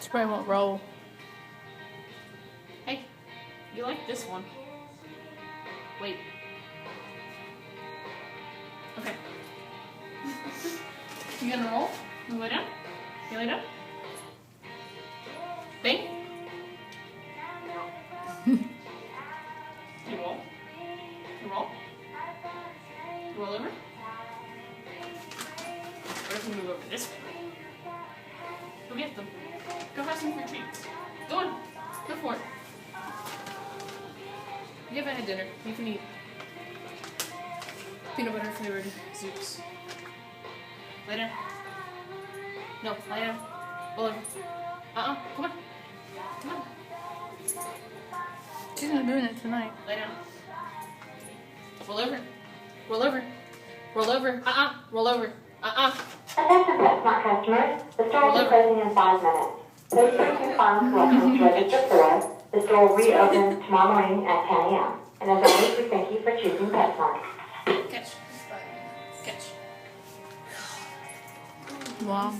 She probably won't roll. Hey, you like this one. Wait. Okay. You gonna roll? You lay down? You lay down? Bang? You roll? You roll? You roll over? What if we move over this way? Go get them. Go have some free treats. Go on. Go for it. You haven't had dinner. You can eat peanut butter flavored Zooks. Lay down. No, lay down. Roll over. Come on. Come on. She's not doing it tonight. Lay down. Roll over. Roll over. Roll over. Roll over. Attention PetSmart customers, the store will be closing in 5 minutes. Please bring your farm collections register for. The store will reopen tomorrow morning at 10 a.m. And as always, we thank you for choosing PetSmart. Catch. Catch. Wow.